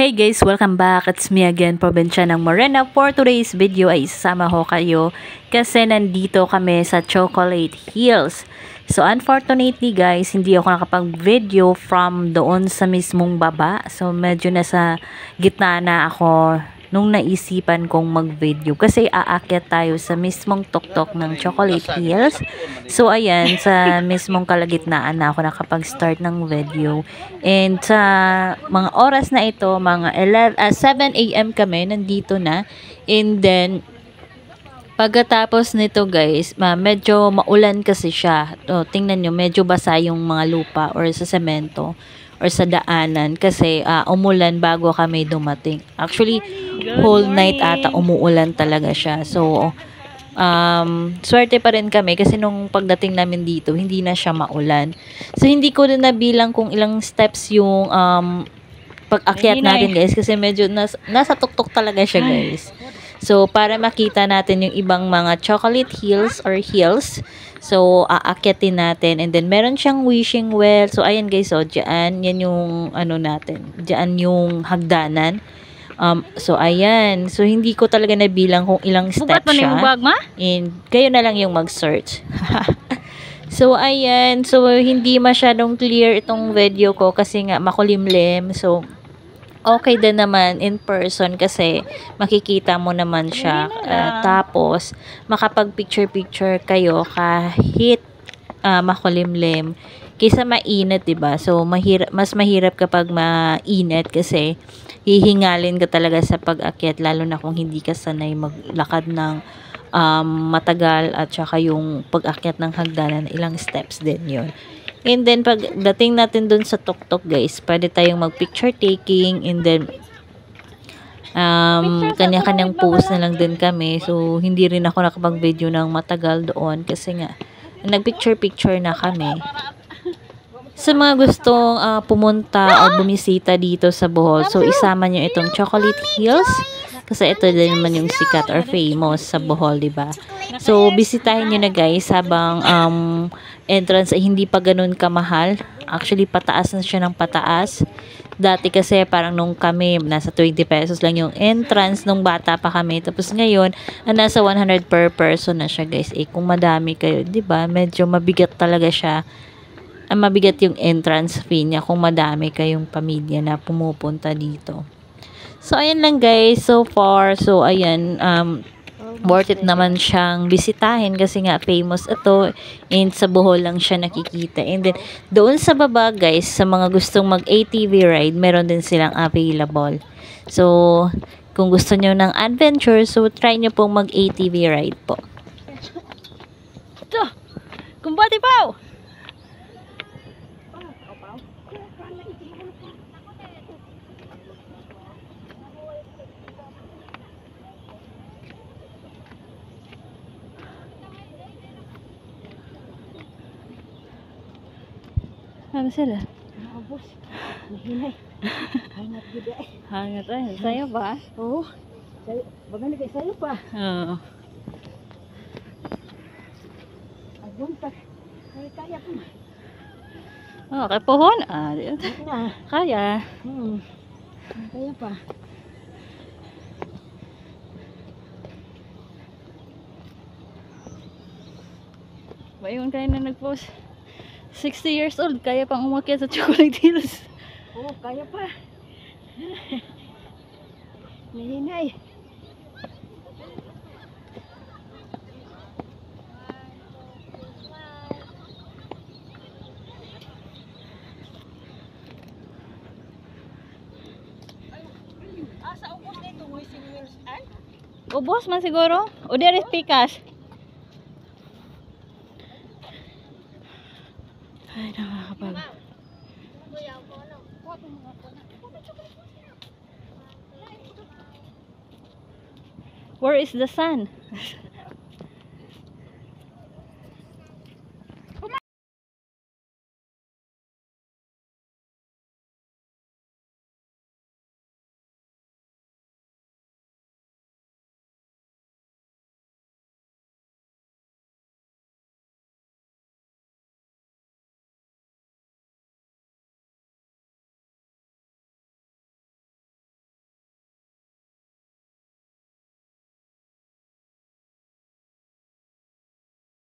Hey guys, welcome back. It's me again, Probinsya ng Morena. For today's video ay isasama ko kayo kasi nandito kami sa Chocolate Hills. So unfortunately guys, hindi ako nakapag-video from doon sa mismong baba. So medyo nasa gitna na ako nung naisipan kong mag-video kasi aakyat tayo sa mismong tuktok ng Chocolate Hills. So ayan, sa mismong kalagitnaan na ako nakapag-start ng video. And sa mga oras na ito, mga 7 AM kami, nandito na. And then, pagkatapos nito guys, medyo maulan kasi siya. Tingnan nyo, medyo basa yung mga lupa or sa semento or sa daanan kasi umulan bago kami dumating. Actually, whole night ata umuulan talaga siya. So, swerte pa rin kami kasi nung pagdating namin dito, hindi na siya maulan. So, hindi ko rin nabilang kung ilang steps yung pag-akyat natin guys kasi medyo nasa tuktok talaga siya guys. So, para makita natin yung ibang mga chocolate hills or hills, so, aakyatin natin. And then, meron siyang wishing well. So, ayan guys, so, dyan, yan yung ano natin. Dyan yung hagdanan. So, ayan. So, hindi ko talaga nabilang kung ilang steps siya. And, kayo na lang yung mag-search. So, ayan. So, hindi masyadong clear itong video ko kasi nga makulimlim. So, okay din naman in person kasi makikita mo naman siya. Tapos, makapag-picture-picture kayo kahit makulimlim. Kaysa mainit, diba? So, mas mahirap kapag mainit kasi hihingalin ka talaga sa pag-akyat lalo na kung hindi ka sanay maglakad ng matagal at saka yung pag-akyat ng hagdanan, ilang steps din yun. And then, pagdating natin dun sa tuktok guys, pwede tayong mag-picture taking and then kanya-kanyang post na lang din kami. So, hindi rin ako nakapag-video ng matagal doon kasi nga, nag-picture-picture na kami. Sa mga gustong pumunta o bumisita dito sa Bohol, so isama nyo itong Chocolate Hills kasi ito din naman yung sikat or famous sa Bohol, diba? So, bisitahin nyo na guys habang entrance ay hindi pa ganun kamahal. Actually, pataas na siya ng pataas. Dati kasi parang nung kami, nasa 20 pesos lang yung entrance nung bata pa kami. Tapos ngayon, nasa 100 per person na siya guys. Eh, kung madami kayo, diba? Medyo mabigat talaga siya. Mabigat yung entrance fee niya kung madami kayong pamilya na pumupunta dito. So, ayan lang guys, so far. So, ayan, worth it naman siyang bisitahin kasi nga famous ito and sa Bohol lang siya nakikita. And then, doon sa baba guys, sa mga gustong mag-ATV ride, meron din silang available. So, kung gusto nyo ng adventure, so try nyo pong mag-ATV ride po. Ito, kumbati pa! Ano sila? Nakabos. Mahinay. Hangat gud ay. Hangat ay. Sayo ba? Oo. Sayo. Bagani kay sayo pa. Oo. Agon pa. Kaya pa. Oh, kay pohon. Di na. kaya. Kaya pa. Bayon kayo na nag-post. 60 years old, kaya pang umakyat sa Chocolate Hills. Oo, kaya pa. Mahinay. Asa ubos na itong wishing wells ay? Ubos man siguro. O di aris pikas. Ay, nakakapag. Where is the sun?